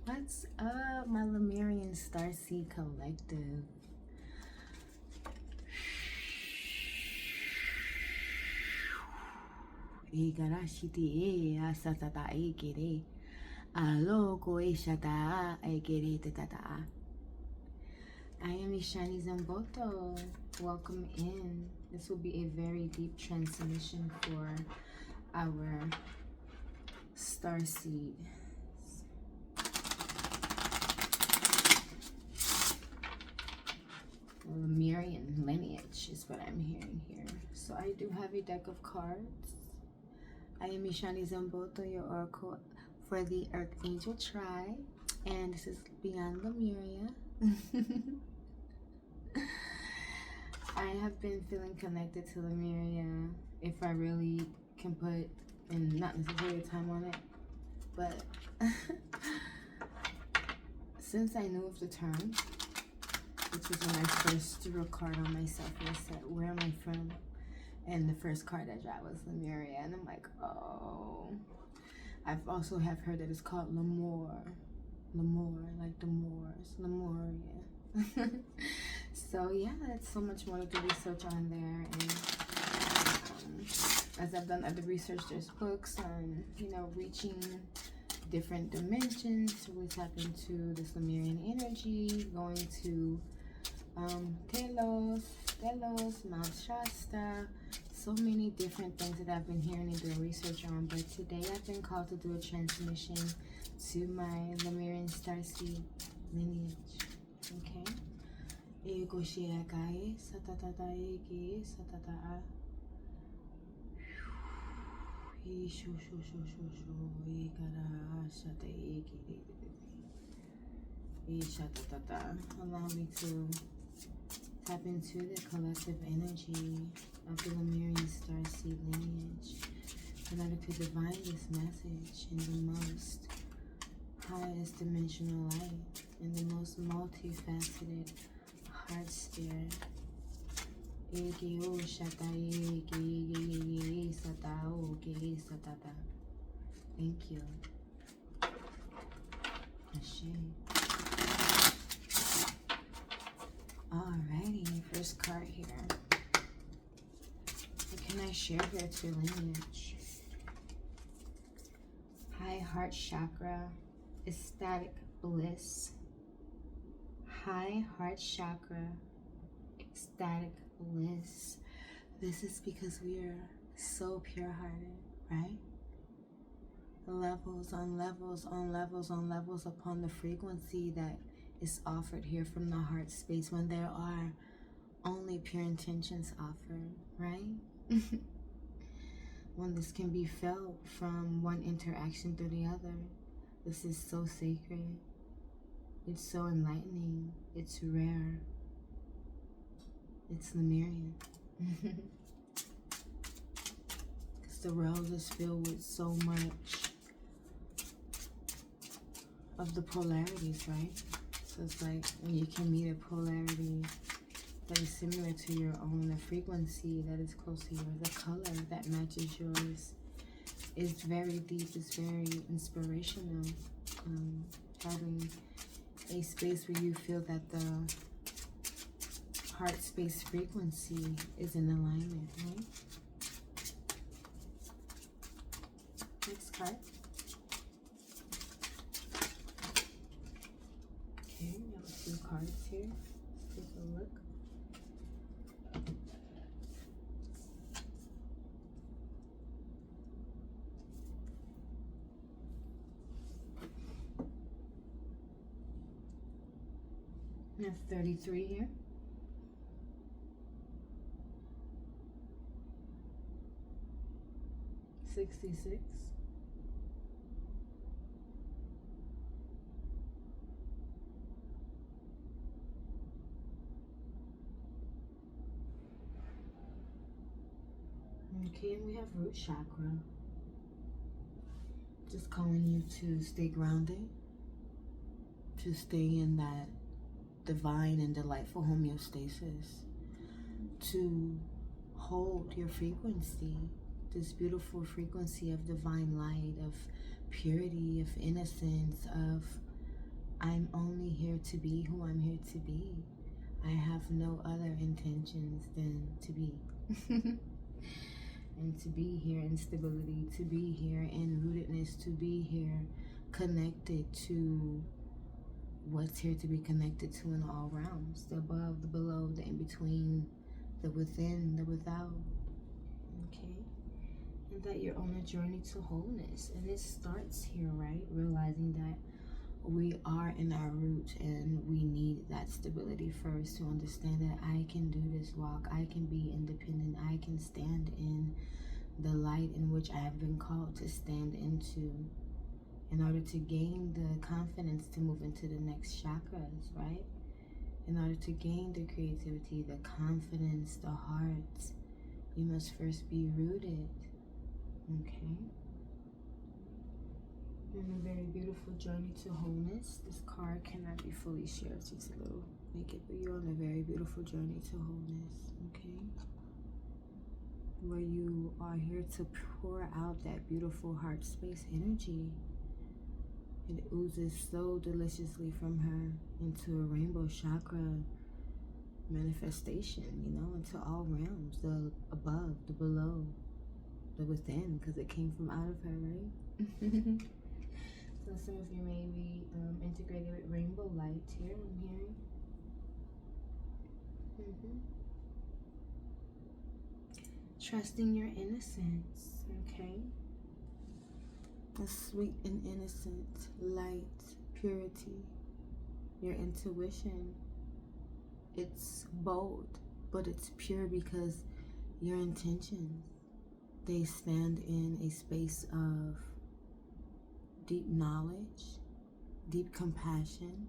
What's up, my Lemurian Starseed Collective? Igarashiti asatata egere. Aloko eshata egere tatata. I am Ishani Zamboto. Welcome in. This will be a very deep transmission for our starseed. Lemurian lineage is what I'm hearing here. So I do have a deck of cards. I am Ishani Zamboto, your oracle for the Archangel Tribe, and this is Beyond Lemuria. I have been feeling connected to Lemuria, if I really can put in not necessarily time on it, but since I knew of the term, which was when I first drew a card on myself and I said, where am I from? And the first card I drew was Lemuria, and I'm like, oh. I've also have heard that it's called Lemur, like the Moors, Lemuria. So yeah, it's so much more to do research on there, and as I've done other research, there's books on, reaching different dimensions to really tap into this Lemurian energy, going to Telos, Mount Shasta, so many different things that I've been hearing and doing research on. But today I've been called to do a transmission to my Lemurian Starseed lineage. Okay. Allow me to tap into the collective energy of the Lemurian Starseed lineage in order to divine this message in the most highest dimensional light, in the most multifaceted heart sphere. Thank you. Alrighty, first card here. What can I share here to your lineage? High heart chakra, ecstatic bliss. High heart chakra, ecstatic bliss. This is because we are so pure-hearted, right? Levels on levels on levels on levels upon the frequency that is offered here from the heart space when there are only pure intentions offered, right? When this can be felt from one interaction through the other. This is so sacred. It's so enlightening. It's rare. It's Lemurian. Because the world is filled with so much of the polarities, right? So it's like when you can meet a polarity that is similar to your own, a frequency that is close to yours, a color that matches yours, is very deep, it's very inspirational. Having a space where you feel that the heart space frequency is in alignment, right? Next card. Okay, we have a few cards here. Let's take a look. We have 33 here. 66. Okay, and we have root chakra. Just calling you to stay grounded, to stay in that divine and delightful homeostasis, to hold your frequency, this beautiful frequency of divine light, of purity, of innocence, of I'm only here to be who I'm here to be. I have no other intentions than to be. And to be here in stability, to be here in rootedness, to be here connected to what's here to be connected to in all realms. The above, the below, the in-between, the within, the without. Okay? And that you're on a journey to wholeness. And it starts here, right? Realizing that we are in our root and we need that stability first to understand that I can do this walk. I can be independent. I can stand in the light in which I have been called to stand into in order to gain the confidence to move into the next chakras, right? In order to gain the creativity, the confidence, the heart, you must first be rooted. Okay? In a very beautiful journey to wholeness. This card cannot be fully shared, so it's a little naked, but you're on a very beautiful journey to wholeness, okay? Where you are here to pour out that beautiful heart space energy. It oozes so deliciously from her into a rainbow chakra manifestation, you know, into all realms, the above, the below, the within, because it came from out of her, right? So some of you may be integrated with rainbow light here, I'm hearing. Trusting your innocence, okay? The sweet and innocent light, purity, your intuition. It's bold, but it's pure because your intentions, they stand in a space of deep knowledge, deep compassion,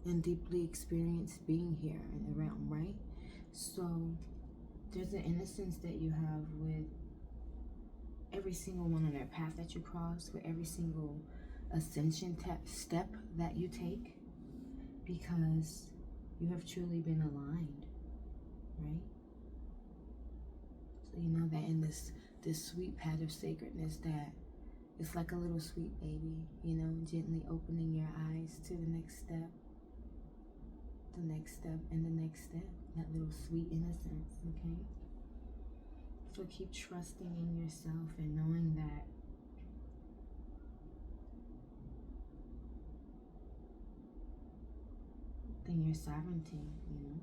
and deeply experienced being here in the realm, right? So there's an innocence that you have with every single one on their path that you cross, with every single ascension step that you take, because you have truly been aligned, right? So you know that in this sweet path of sacredness, that it's like a little sweet baby, you know, gently opening your eyes to the next step, and the next step, that little sweet innocence, okay? So keep trusting in yourself and knowing that in your sovereignty, you know?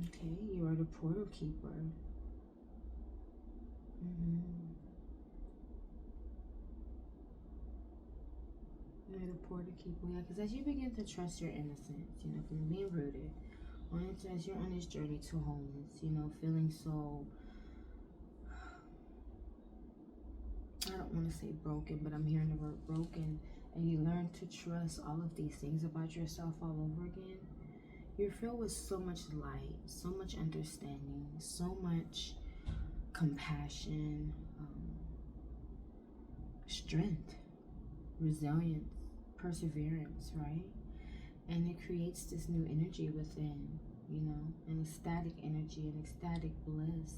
Okay, you are the portal keeper. You're the portal keeper, yeah, because as you begin to trust your innocence, you know, from being rooted, as you're on this journey to wholeness, you know, feeling so, I don't want to say broken, but I'm hearing the word broken, and you learn to trust all of these things about yourself all over again, you're filled with so much light, so much understanding, so much compassion, strength, resilience, perseverance, right? And it creates this new energy within, you know, an ecstatic energy, an ecstatic bliss,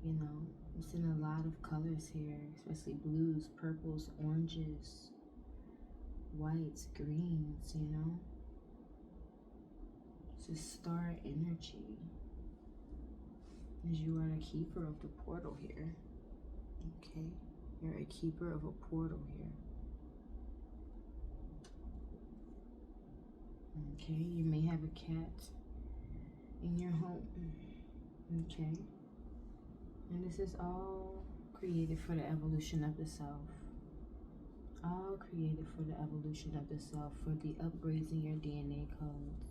you know. It's in a lot of colors here, especially blues, purples, oranges, whites, greens, you know. It's a star energy, as you are a keeper of the portal here, okay? You're a keeper of a portal here. Okay, you may have a cat in your home. Okay. And this is all created for the evolution of the self. All created for the evolution of the self, for the upgrades in your DNA codes,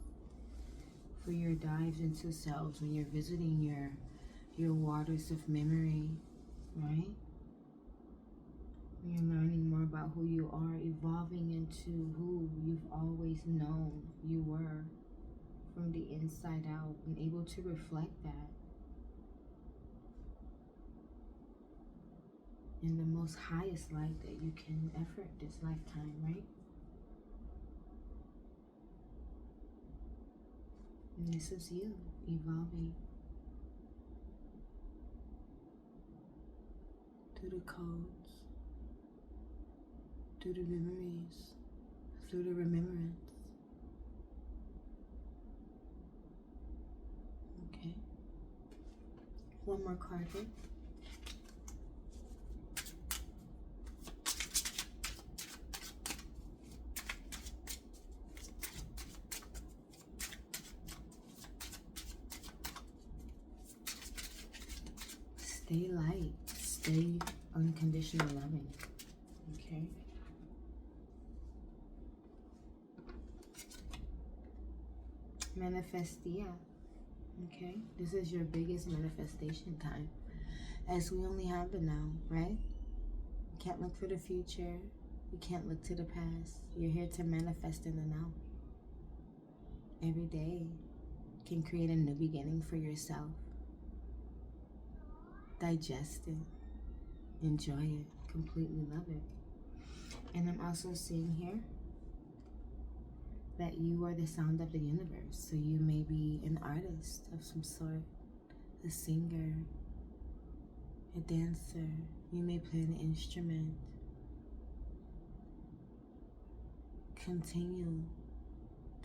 for your dives into selves when you're visiting your waters of memory, right? You're learning more about who you are, evolving into who you've always known you were from the inside out, and able to reflect that in the most highest light that you can ever this lifetime, right? And this is you evolving through the codes, through the memories, through the remembrance. Okay. One more card here. Stay light. Stay unconditional loving. Okay. Manifestia. Okay. This is your biggest manifestation time. As we only have the now, right? You can't look for the future. You can't look to the past. You're here to manifest in the now. Every day can create a new beginning for yourself. Digest it. Enjoy it. Completely love it. And I'm also seeing here that you are the sound of the universe. So you may be an artist of some sort, a singer, a dancer. You may play an instrument. Continue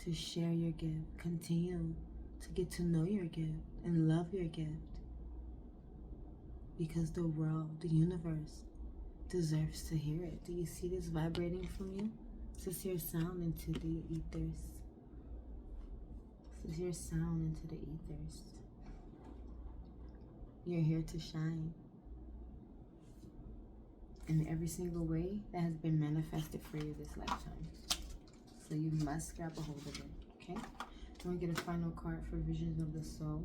to share your gift. Continue to get to know your gift and love your gift. Because the world, the universe, deserves to hear it. Do you see this vibrating from you? This is your sound into the ethers. This is your sound into the ethers. You're here to shine. In every single way that has been manifested for you this lifetime. So you must grab a hold of it, okay? I'm going to get a final card for Visions of the Soul.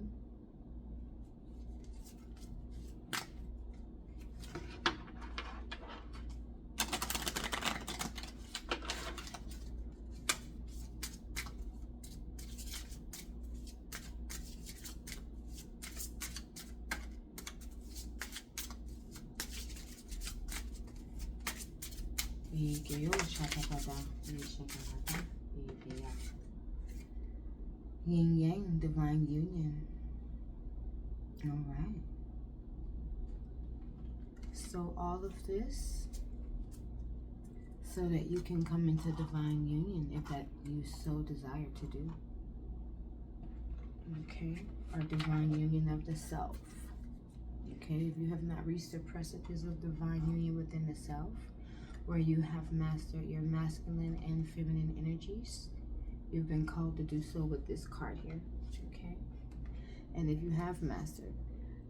Yin Yang, divine union. All right. So all of this, so that you can come into divine union, if that you so desire to do. Okay. Or divine union of the self. Okay. If you have not reached the precipice of divine union within the self, where you have mastered your masculine and feminine energies, you've been called to do so with this card here, okay? And if you have mastered,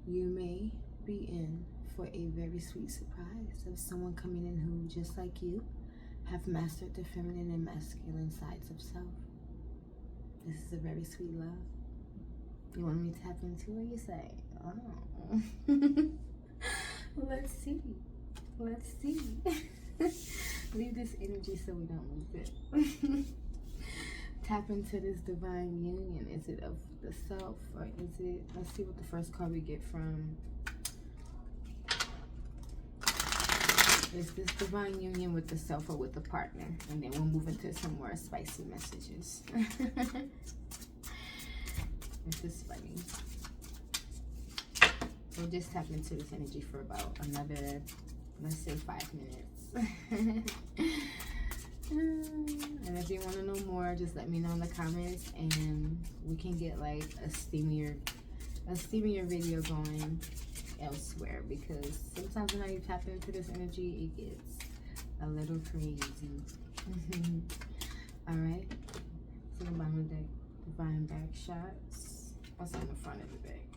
you may be in for a very sweet surprise of someone coming in who, just like you, have mastered the feminine and masculine sides of self. This is a very sweet love. You want me to tap into what you say? Oh. Let's see. Let's see. Leave this energy so we don't lose it. Tap into this divine union. Is it of the self, or is it, let's see what the first card we get from. Is this divine union with the self or with the partner? And then we'll move into some more spicy messages. This is funny. We'll just tap into this energy for about another, let's say, 5 minutes. And if you want to know more, just let me know in the comments, and we can get like a steamier video going elsewhere, because sometimes when you tap into this energy, it gets a little crazy. All right, so the bottom of the deck, divine back shots. What's on the front of the deck?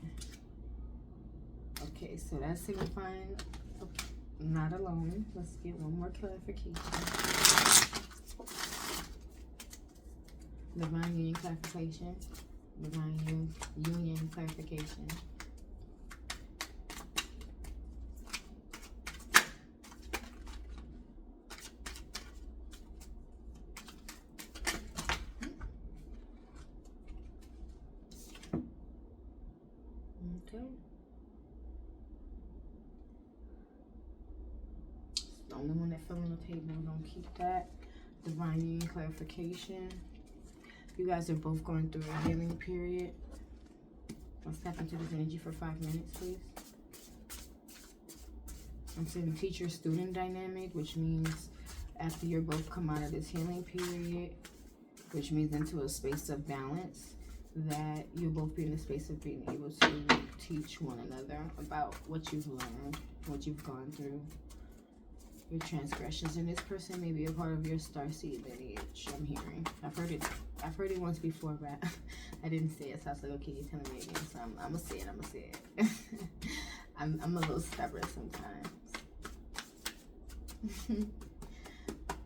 Okay, so that's signifying not alone. Let's get one more clarification. Divine union clarification. Divine union clarification. Okay. The only one that fell on the table, we're gonna keep that. Divine union clarification. You guys are both going through a healing period. Let's tap into this energy for 5 minutes, please. I'm seeing teacher-student dynamic, which means after you're both come out of this healing period, which means into a space of balance, that you'll both be in a space of being able to teach one another about what you've learned, what you've gone through, your transgressions. And this person may be a part of your starseed lineage. I'm hearing. I've heard it once before, but I didn't say it, so I was like, okay, you're telling me again, so I'm gonna say it. I'm a little stubborn sometimes.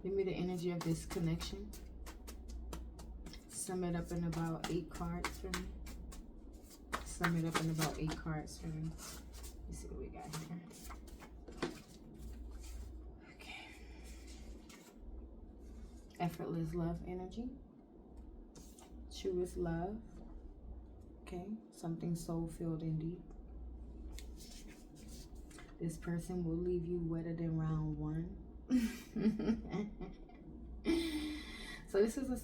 Give me the energy of this connection. Sum it up in about 8 cards for me. Sum it up in about 8 cards for me. Let's see what we got here. Okay. Effortless love energy. Truest love. Okay. Something soul-filled and deep. This person will leave you wetter than round 1. So this is a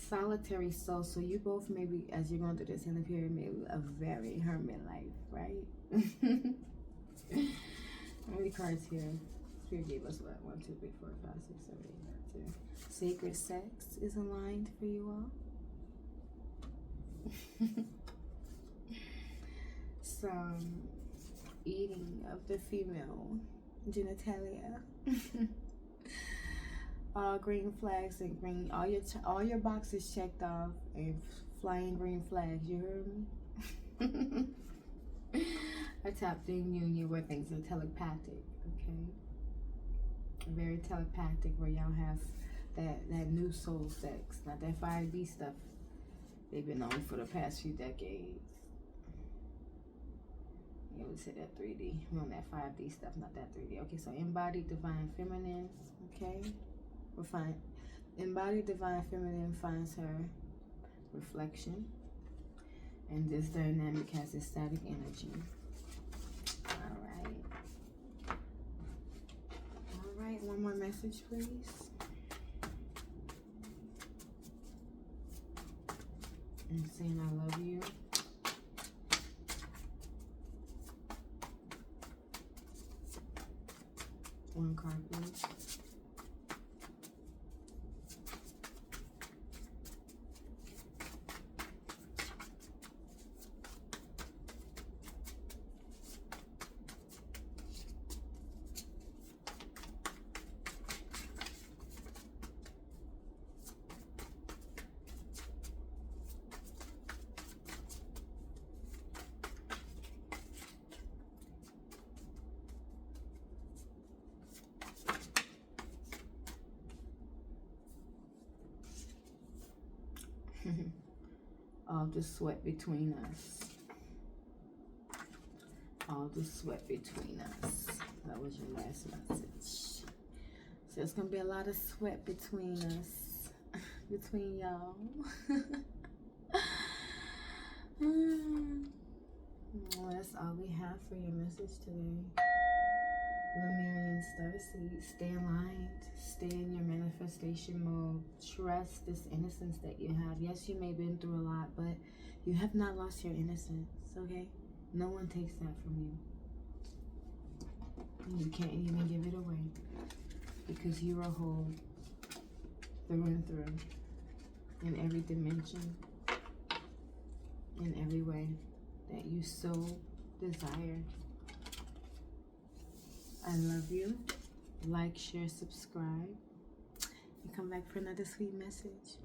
solitary soul. So you both maybe, as you're going through this healing period, maybe a very hermit life, right? How many cards here? Spirit gave us what? 1, 2, 3, 4, 5, 6, 7, 8, 9, 10. Sacred sex is aligned for you all. Some eating of the female genitalia. All green flags and green, all your boxes checked off and flying green flags. You heard me? A top-down union where things are telepathic. Okay, very telepathic, where y'all have that new soul sex, not that 5D stuff they've been on for the past few decades. You would say that 3D. We're on that 5D stuff, not that 3D. Okay, so embodied divine feminine. Okay. We'll find embodied divine feminine finds her reflection, and this dynamic has a static energy. All right, one more message, please. And saying I love you. One card, please. All the sweat between us. All the sweat between us. That was your last message. So it's going to be a lot of sweat between us. Between y'all. Well, that's all we have for your message today. Lemurian starseed, stay aligned, stay in your manifestation mode, trust this innocence that you have. Yes, you may have been through a lot, but you have not lost your innocence, okay? No one takes that from you. And you can't even give it away, because you are whole through and through, in every dimension, in every way that you so desire. I love you. Like, share, subscribe, and come back for another sweet message.